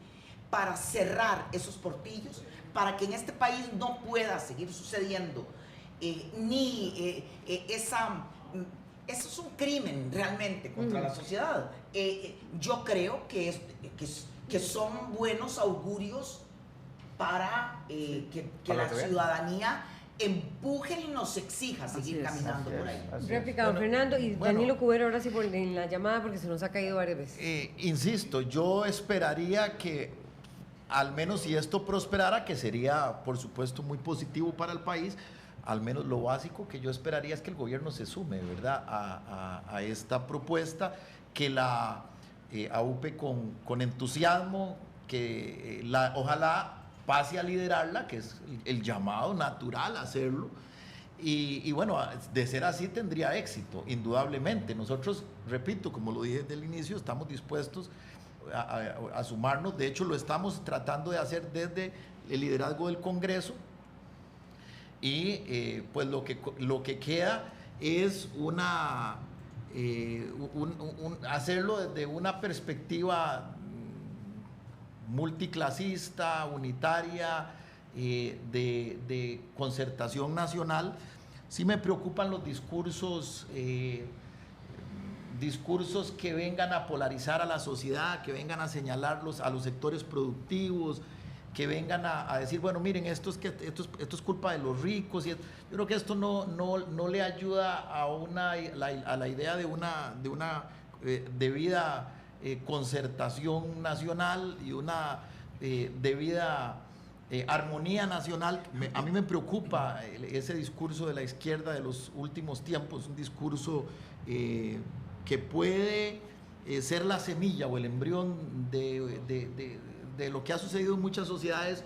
para cerrar esos portillos, para que en este país no pueda seguir sucediendo eso es un crimen realmente contra la sociedad. Yo creo que son buenos augurios para que la ciudadanía empuje y nos exija seguir caminando por ahí. Réplica, don Fernando, y Danilo Cubero ahora sí en la llamada porque se nos ha caído varias veces. Insisto, yo esperaría que, al menos si esto prosperara, que sería por supuesto muy positivo para el país, al menos lo básico que yo esperaría es que el gobierno se sume, ¿verdad?, a esta propuesta, que la AUPE con entusiasmo, que ojalá pase a liderarla, que es el llamado natural a hacerlo, y bueno, de ser así tendría éxito, indudablemente. Nosotros, repito, como lo dije desde el inicio, estamos dispuestos a sumarnos. De hecho, lo estamos tratando de hacer desde el liderazgo del Congreso, y pues lo que queda es hacerlo desde una perspectiva multiclasista, unitaria, de concertación nacional. Sí me preocupan los discursos que vengan a polarizar a la sociedad, que vengan a señalarlos a los sectores productivos, que vengan a decir, bueno, miren, esto es culpa de los ricos. Yo creo que esto no le ayuda a la idea de una debida concertación nacional y una debida armonía nacional. A mí me preocupa ese discurso de la izquierda de los últimos tiempos, un discurso que puede ser la semilla o el embrión de lo que ha sucedido en muchas sociedades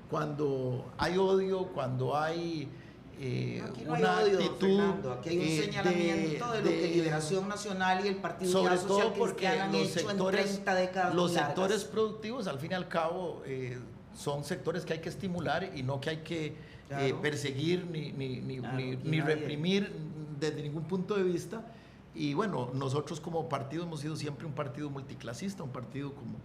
cuando hay odio, cuando hay aquí no una hay odio, actitud, Fernando. Aquí hay un señalamiento de lo que Liberación Nacional y el Partido Unidad Social Cristiana han hecho en 30 décadas. Los sectores productivos, al fin y al cabo, son sectores que hay que estimular y no que hay que perseguir ni reprimir desde ningún punto de vista. Y bueno, nosotros como partido hemos sido siempre un partido multiclasista, un partido, como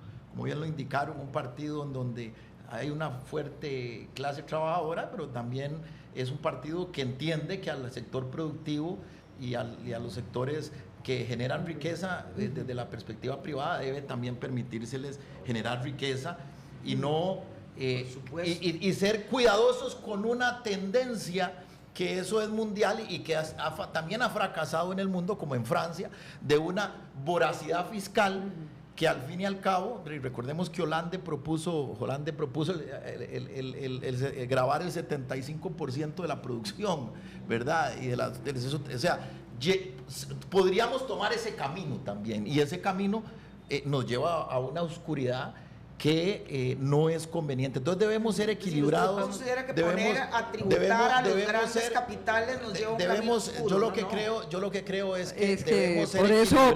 bien lo indicaron, un partido en donde hay una fuerte clase trabajadora, pero también es un partido que entiende que al sector productivo y a los sectores que generan riqueza desde la perspectiva privada debe también permitírseles generar riqueza y no y ser cuidadosos con una tendencia que eso es mundial y que también ha fracasado en el mundo, como en Francia, de una voracidad fiscal que al fin y al cabo, recordemos que Hollande propuso el grabar el 75% de la producción, ¿verdad? Y o sea, podríamos tomar ese camino también, y ese camino nos lleva a una oscuridad que no es conveniente. Entonces debemos ser equilibrados. ¿Usted considera que poner a tributar a los grandes capitales nos lleva a un camino oscuro? Yo lo que creo es que debemos ser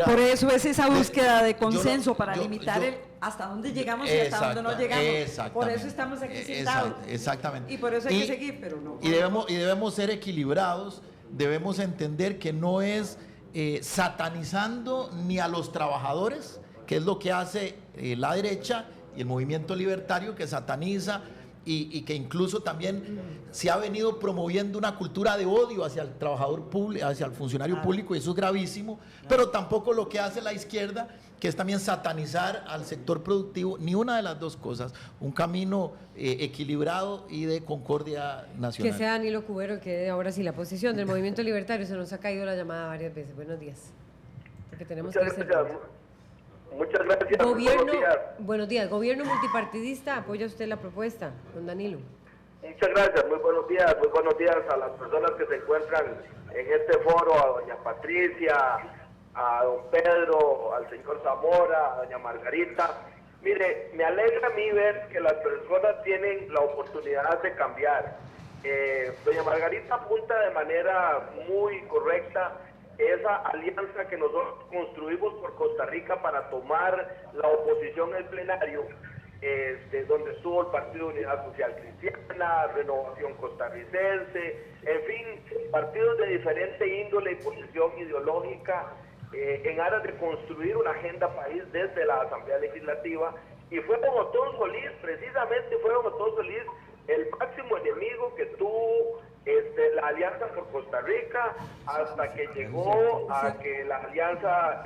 por eso es esa búsqueda de consenso para limitar hasta dónde llegamos y hasta dónde no llegamos. Por eso estamos aquí sentados. Exactamente. Y por eso hay que seguir, pero no. Y debemos ser equilibrados, debemos entender que no es satanizando ni a los trabajadores, que es lo que hace la derecha y el movimiento libertario, que sataniza y que incluso también se ha venido promoviendo una cultura de odio hacia el trabajador público, hacia el funcionario público, y eso es gravísimo, pero tampoco lo que hace la izquierda, que es también satanizar al sector productivo, ni una de las dos cosas, un camino equilibrado y de concordia nacional. Que sea Danilo Cubero el que dé ahora sí la posición del Movimiento Libertario. Se nos ha caído la llamada varias veces. Buenos días. Porque tenemos que hacer... Muchas gracias. Gobierno, buenos días. Gobierno multipartidista, ¿apoya usted la propuesta, don Danilo? Muchas gracias, muy buenos días a las personas que se encuentran en este foro, a doña Patricia, a don Pedro, al señor Zamora, a doña Margarita. Mire, me alegra a mí ver que las personas tienen la oportunidad de cambiar. Doña Margarita apunta de manera muy correcta esa alianza que nosotros construimos por Costa Rica para tomar la oposición en el plenario, donde estuvo el Partido Unidad Social Cristiana, Renovación Costarricense, en fin, partidos de diferente índole y posición ideológica, en aras de construir una agenda país desde la Asamblea Legislativa. Y fue don Otón Solís, precisamente fue don Otón Solís el máximo enemigo que tuvo la Alianza por Costa Rica, hasta que llegó a que la alianza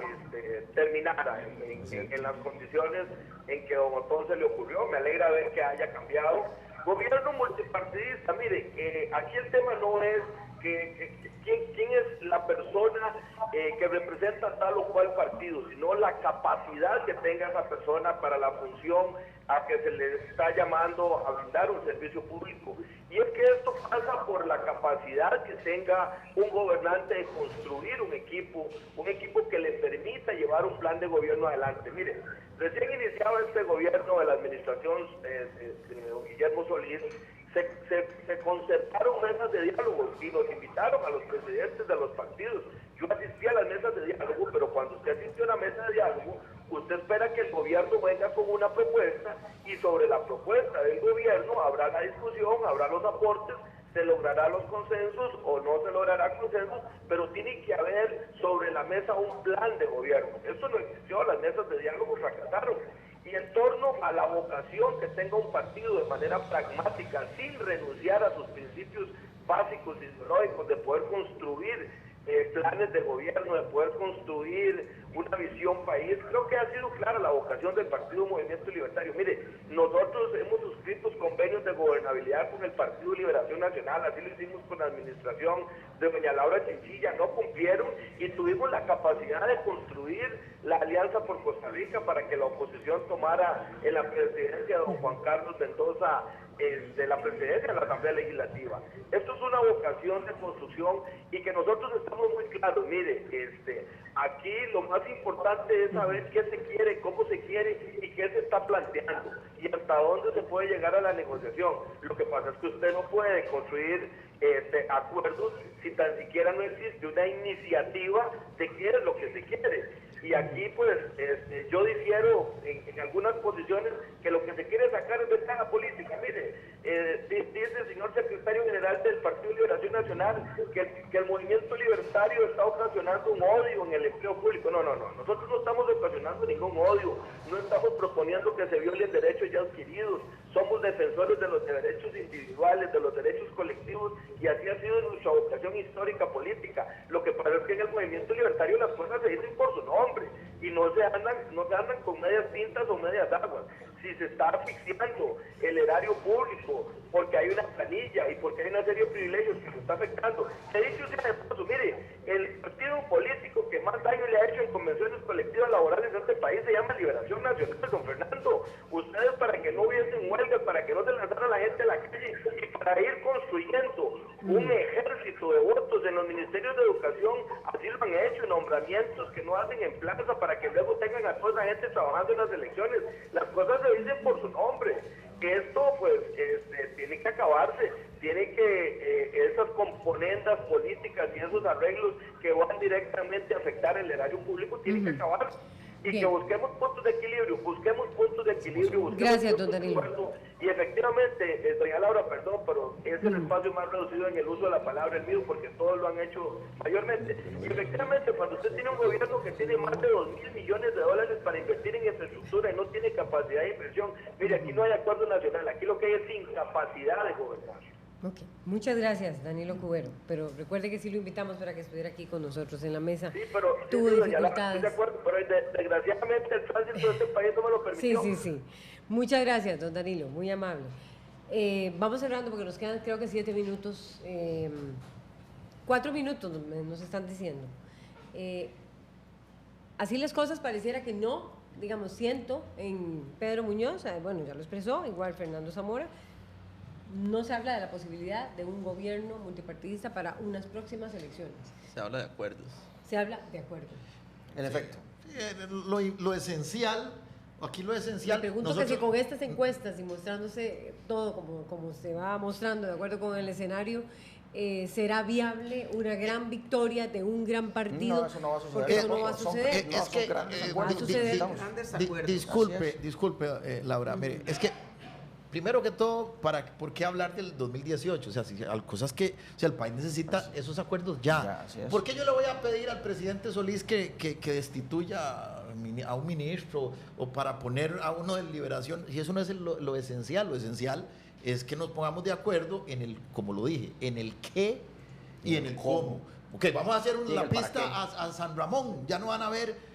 terminara en las condiciones en que don Otón se le ocurrió. Me alegra ver que haya cambiado. Gobierno multipartidista, mire, aquí el tema no es quién es la persona que representa tal o cual partido, sino la capacidad que tenga esa persona para la función a que se le está llamando a brindar un servicio público. Y es que esto pasa por la capacidad que tenga un gobernante de construir un equipo que le permita llevar un plan de gobierno adelante. Mire, recién iniciaba este gobierno de la administración de don Guillermo Solís, se concertaron mesas de diálogo y nos invitaron a los presidentes de los partidos. Yo asistí a las mesas de diálogo, pero cuando usted asistió a una mesa de diálogo, usted espera que el gobierno venga con una propuesta, y sobre la propuesta del gobierno habrá la discusión, habrá los aportes, se logrará los consensos o no se logrará consensos, pero tiene que haber sobre la mesa un plan de gobierno. Eso no existió, las mesas de diálogo fracasaron. Y en torno a la vocación que tenga un partido de manera pragmática, sin renunciar a sus principios básicos ideológicos, de poder construir planes de gobierno, de poder construir una visión país, creo que ha sido clara la vocación del Partido Movimiento Libertario. Mire, nosotros hemos suscrito convenios de gobernabilidad con el Partido Liberación Nacional, así lo hicimos con la administración de doña Laura Chinchilla, no cumplieron, y tuvimos la capacidad de construir la Alianza por Costa Rica para que la oposición tomara en la presidencia de don Juan Carlos Mendoza de la presidencia de la Asamblea Legislativa. Esto es una vocación de construcción y que nosotros estamos muy claros. Mire, aquí lo más importante es saber qué se quiere, cómo se quiere y qué se está planteando y hasta dónde se puede llegar a la negociación. Lo que pasa es que usted no puede construir acuerdos si tan siquiera no existe una iniciativa de qué es lo que se quiere. Y aquí pues yo difiero en algunas posiciones que lo que se quiere sacar es ventaja política. Mire, dice el señor secretario general del Partido Liberación Nacional que el movimiento libertario está ocasionando un odio en el empleo público. No, nosotros no estamos ocasionando ningún odio, no estamos proponiendo que se violen derechos ya adquiridos, somos defensores de los derechos individuales, de los derechos colectivos, y así ha sido nuestra vocación histórica política. Lo que pasa es que en el movimiento libertario las cosas se dicen por su nombre y no se andan con medias tintas o medias aguas. Si se está asfixiando el erario público porque hay una planilla y porque hay una serie de privilegios que se está afectando, he dicho sea de paso, mire, el partido político que más daño le ha hecho en convenciones colectivas laborales de este país se llama Liberación Nacional, don Fernando. Ustedes, para que no hubiesen huelgas, para que no se lanzara la gente a la calle y para ir construyendo un ejército de votos en los ministerios de educación, así lo han hecho, nombramientos que no hacen en plaza para que luego tengan a toda la gente trabajando en las elecciones. Las cosas se dicen por su nombre. Esto pues tiene que acabarse, tiene que esas componendas políticas y esos arreglos que van directamente a afectar el erario público tienen que acabar. y Bien. que busquemos puntos de equilibrio, Gracias, don Danilo. Y efectivamente, doña Laura, perdón, pero es el espacio más reducido en el uso de la palabra el mío, porque todos lo han hecho mayormente. Y efectivamente, cuando usted tiene un gobierno que tiene más de 2.000 millones de dólares para invertir en infraestructura y no tiene capacidad de inversión, mire, aquí no hay acuerdo nacional, aquí lo que hay es incapacidad de gobernar. Ok, muchas gracias, Danilo Cubero, pero recuerde que sí lo invitamos para que estuviera aquí con nosotros en la mesa. Sí, pero Tuvo sí, doña Laura, dificultades. estoy de acuerdo, pero desgraciadamente el tránsito de este país no me lo permitió. Sí. Muchas gracias, don Danilo, muy amable. Vamos cerrando porque nos quedan creo que 7 minutos, 4 minutos nos están diciendo. Así las cosas pareciera que no, digamos, siento en Pedro Muñoz, bueno, ya lo expresó, igual Fernando Zamora, no se habla de la posibilidad de un gobierno multipartidista para unas próximas elecciones. Se habla de acuerdos. Se habla de acuerdos. En efecto. Lo esencial, aquí lo esencial... Me pregunto que si con estas encuestas y mostrándose todo como se va mostrando de acuerdo con el escenario, ¿será viable una gran victoria de un gran partido? No, eso no va a suceder. Porque eso no va a suceder. No, son grandes acuerdos. Va a suceder. Grandes acuerdos. Disculpe, Laura, mire, es que primero que todo, ¿por qué hablar del 2018? O sea, cosas que, o sea, el país necesita esos acuerdos ya. Así es. ¿Por qué yo le voy a pedir al presidente Solís que destituya a un ministro o para poner a uno de liberación? Si eso no es lo esencial, lo esencial es que nos pongamos de acuerdo en el, como lo dije, en el qué y en el cómo. Ok, vamos a hacer Y en la el para pista qué. a San Ramón, ya no van a haber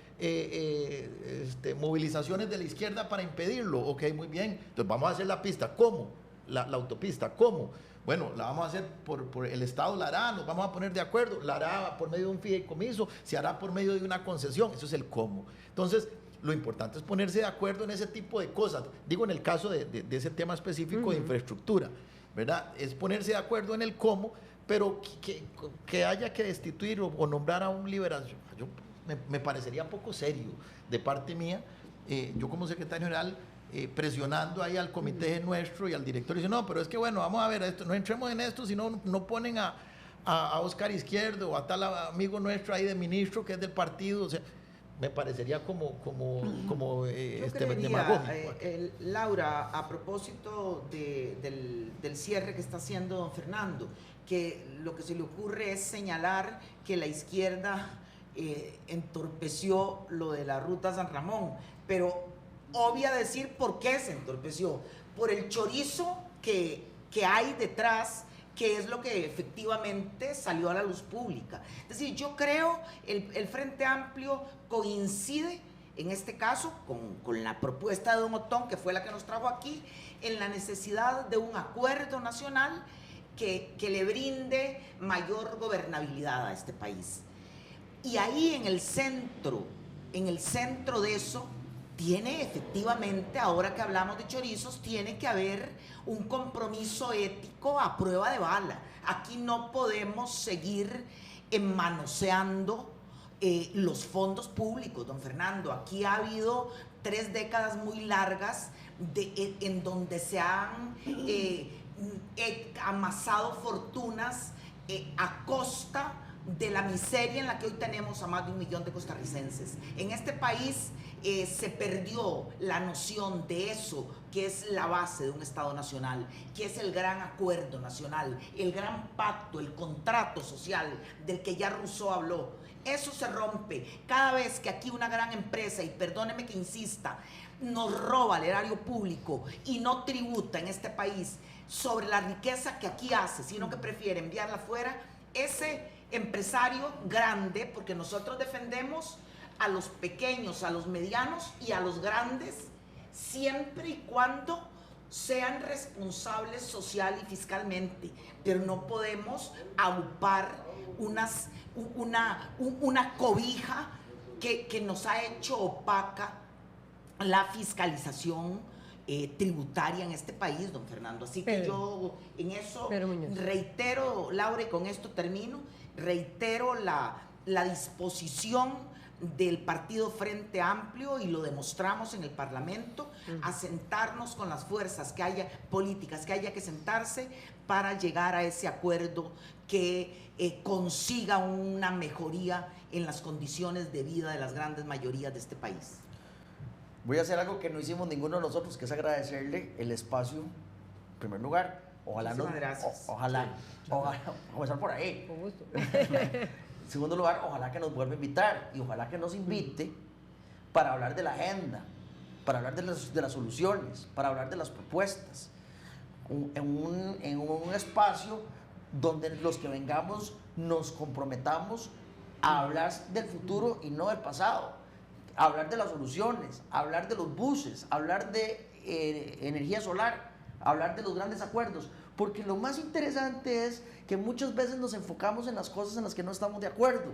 movilizaciones de la izquierda para impedirlo. Ok, muy bien. Entonces vamos a hacer la pista. ¿Cómo? La autopista. ¿Cómo? Bueno, la vamos a hacer por el Estado, la hará, nos vamos a poner de acuerdo, la hará por medio de un fideicomiso, se hará por medio de una concesión. Eso es el cómo. Entonces, lo importante es ponerse de acuerdo en ese tipo de cosas. Digo, en el caso de ese tema específico de infraestructura, ¿verdad? Es ponerse de acuerdo en el cómo, pero que haya que destituir o nombrar a un liberación. Me parecería poco serio de parte mía, yo como secretario general, presionando ahí al comité nuestro y al director, y dice, no, pero es que bueno, vamos a ver, esto, no entremos en esto, si no ponen a Oscar Izquierdo o a tal amigo nuestro ahí de ministro que es del partido, o sea, me parecería como Yo creería, demagógico. Laura, a propósito del cierre que está haciendo don Fernando, que lo que se le ocurre es señalar que la izquierda entorpeció lo de la ruta San Ramón, pero obvia decir por qué se entorpeció, por el chorizo que hay detrás, que es lo que efectivamente salió a la luz pública. Es decir, yo creo el Frente Amplio coincide en este caso con la propuesta de don Otón, que fue la que nos trajo aquí, en la necesidad de un acuerdo nacional que le brinde mayor gobernabilidad a este país. Y ahí en el centro de eso, tiene efectivamente, ahora que hablamos de chorizos, tiene que haber un compromiso ético a prueba de bala. Aquí no podemos seguir manoseando los fondos públicos, don Fernando. Aquí ha habido 3 décadas muy largas en donde se han amasado fortunas a costa de la miseria en la que hoy tenemos a más de 1 millón de costarricenses. En este país se perdió la noción de eso, que es la base de un Estado nacional, que es el gran acuerdo nacional, el gran pacto, el contrato social del que ya Rousseau habló. Eso se rompe cada vez que aquí una gran empresa, y perdóneme que insista, nos roba el erario público y no tributa en este país sobre la riqueza que aquí hace, sino que prefiere enviarla afuera. Ese empresario grande, porque nosotros defendemos a los pequeños, a los medianos y a los grandes, siempre y cuando sean responsables social y fiscalmente, pero no podemos aupar una cobija que nos ha hecho opaca la fiscalización tributaria en este país, don Fernando. Así que yo en eso reitero, Laura, y con esto termino, reitero la disposición del partido Frente Amplio, y lo demostramos en el Parlamento, a sentarnos con las fuerzas que haya políticas, que haya que sentarse para llegar a ese acuerdo que consiga una mejoría en las condiciones de vida de las grandes mayorías de este país. Voy a hacer algo que no hicimos ninguno de nosotros, que es agradecerle el espacio, en primer lugar. Ojalá Muchísimas gracias. ojalá, comenzar por ahí. Con gusto. En segundo lugar, ojalá que nos vuelva a invitar y ojalá que nos invite para hablar de la agenda, para hablar de las soluciones, para hablar de las propuestas. En un espacio donde los que vengamos nos comprometamos a hablar del futuro y no del pasado, a hablar de las soluciones, a hablar de los buses, a hablar de energía solar, a hablar de los grandes acuerdos, porque lo más interesante es que muchas veces nos enfocamos en las cosas en las que no estamos de acuerdo,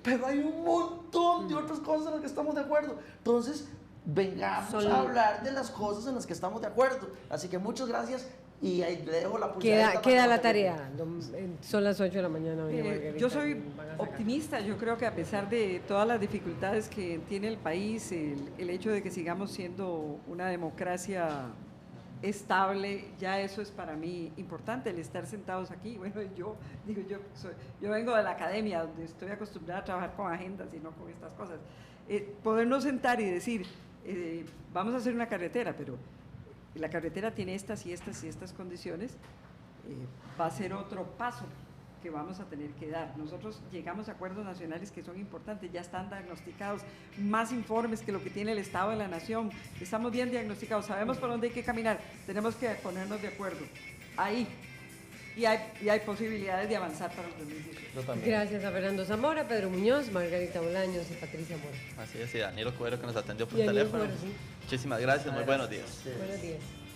pero hay un montón de otras cosas en las que estamos de acuerdo. Entonces, vengamos a hablar de las cosas en las que estamos de acuerdo. Así que muchas gracias y ahí le dejo la pulsera. Queda la tarea. Son las 8 de la mañana. doña Margarita, Yo soy van a sacar. optimista, yo creo que a pesar de todas las dificultades que tiene el país, el hecho de que sigamos siendo una democracia estable, ya eso es para mí importante, el estar sentados aquí. Bueno, yo vengo de la academia, donde estoy acostumbrada a trabajar con agendas y no con estas cosas. Podernos sentar y decir, vamos a hacer una carretera, pero la carretera tiene estas y estas y estas condiciones, va a ser otro paso que vamos a tener que dar. Nosotros llegamos a acuerdos nacionales que son importantes, ya están diagnosticados, más informes que lo que tiene el Estado de la Nación, estamos bien diagnosticados, sabemos por dónde hay que caminar, tenemos que ponernos de acuerdo ahí. Y hay posibilidades de avanzar para los 2018. Gracias a Fernando Zamora, Pedro Muñoz, Margarita Bolaños y Patricia Mora. Así es, y Danilo Cuero que nos atendió por Y Daniel teléfono. Cuero, sí. Muchísimas gracias, muy buenos días. Buenos días.